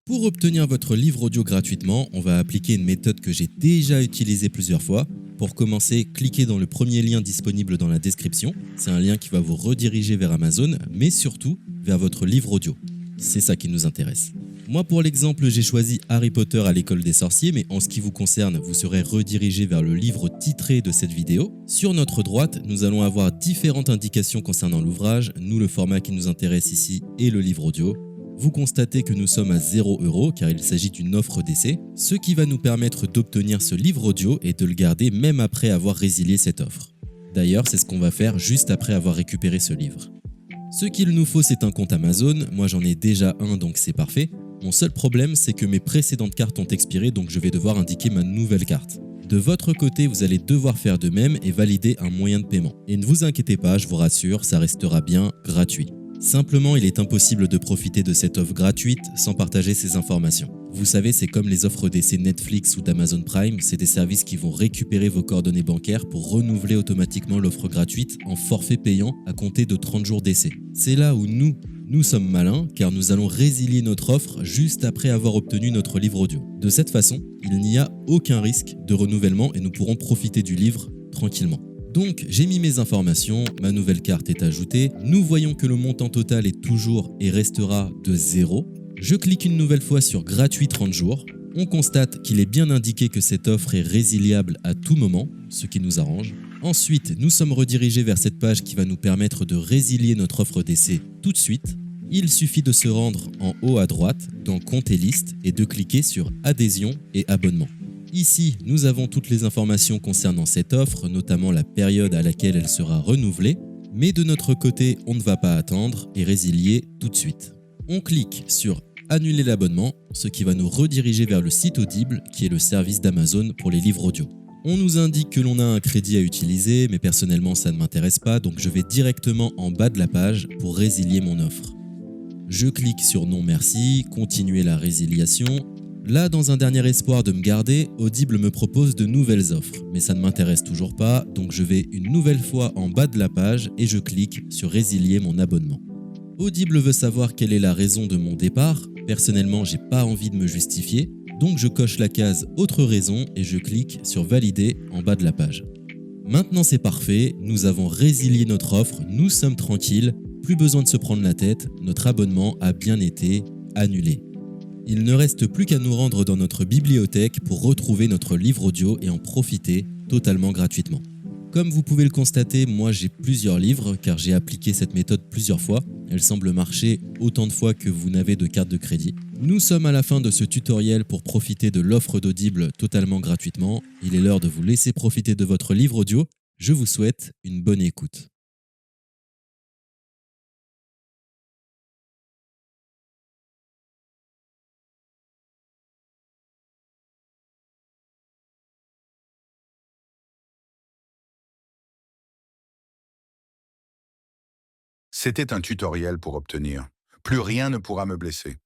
Pour obtenir votre livre audio gratuitement, on va appliquer une méthode que j'ai déjà utilisée plusieurs fois. Pour commencer, cliquez dans le premier lien disponible dans la description. C'est un lien qui va vous rediriger vers Amazon, mais surtout vers votre livre audio. C'est ça qui nous intéresse. Moi, pour l'exemple, j'ai choisi Harry Potter à l'école des sorciers, mais en ce qui vous concerne, vous serez redirigé vers le livre titré de cette vidéo. Sur notre droite, nous allons avoir différentes indications concernant l'ouvrage. Nous, le format qui nous intéresse ici est le livre audio. Vous constatez que nous sommes à 0 € car il s'agit d'une offre d'essai, ce qui va nous permettre d'obtenir ce livre audio et de le garder même après avoir résilié cette offre. D'ailleurs, c'est ce qu'on va faire juste après avoir récupéré ce livre. Ce qu'il nous faut, c'est un compte Amazon. Moi, j'en ai déjà un, donc c'est parfait. Mon seul problème, c'est que mes précédentes cartes ont expiré, donc je vais devoir indiquer ma nouvelle carte. De votre côté, vous allez devoir faire de même et valider un moyen de paiement. Et ne vous inquiétez pas, je vous rassure, ça restera bien gratuit. Simplement, il est impossible de profiter de cette offre gratuite sans partager ces informations. Vous savez, c'est comme les offres d'essai Netflix ou d'Amazon Prime, c'est des services qui vont récupérer vos coordonnées bancaires pour renouveler automatiquement l'offre gratuite en forfait payant à compter de 30 jours d'essai. C'est là où nous sommes malins car nous allons résilier notre offre juste après avoir obtenu notre livre audio. De cette façon, il n'y a aucun risque de renouvellement et nous pourrons profiter du livre tranquillement. Donc j'ai mis mes informations, ma nouvelle carte est ajoutée, nous voyons que le montant total est toujours et restera de 0. Je clique une nouvelle fois sur gratuit 30 jours, on constate qu'il est bien indiqué que cette offre est résiliable à tout moment, ce qui nous arrange. Ensuite, nous sommes redirigés vers cette page qui va nous permettre de résilier notre offre d'essai tout de suite. Il suffit de se rendre en haut à droite dans Compte et liste et de cliquer sur Adhésion et abonnement. Ici, nous avons toutes les informations concernant cette offre, notamment la période à laquelle elle sera renouvelée, mais de notre côté, on ne va pas attendre et résilier tout de suite. On clique sur Annuler l'abonnement, ce qui va nous rediriger vers le site Audible, qui est le service d'Amazon pour les livres audio. On nous indique que l'on a un crédit à utiliser, mais personnellement ça ne m'intéresse pas, donc je vais directement en bas de la page pour résilier mon offre. Je clique sur Non merci, continuer la résiliation. Là, dans un dernier espoir de me garder, Audible me propose de nouvelles offres, mais ça ne m'intéresse toujours pas, donc je vais une nouvelle fois en bas de la page et je clique sur Résilier mon abonnement. Audible veut savoir quelle est la raison de mon départ. Personnellement, j'ai pas envie de me justifier, donc je coche la case Autre raison et je clique sur Valider en bas de la page. Maintenant c'est parfait, nous avons résilié notre offre, nous sommes tranquilles, plus besoin de se prendre la tête, notre abonnement a bien été annulé. Il ne reste plus qu'à nous rendre dans notre bibliothèque pour retrouver notre livre audio et en profiter totalement gratuitement. Comme vous pouvez le constater, moi j'ai plusieurs livres car j'ai appliqué cette méthode plusieurs fois. Elle semble marcher autant de fois que vous n'avez de carte de crédit. Nous sommes à la fin de ce tutoriel pour profiter de l'offre d'Audible totalement gratuitement. Il est l'heure de vous laisser profiter de votre livre audio. Je vous souhaite une bonne écoute. C'était un tutoriel pour obtenir. Plus rien ne pourra me blesser.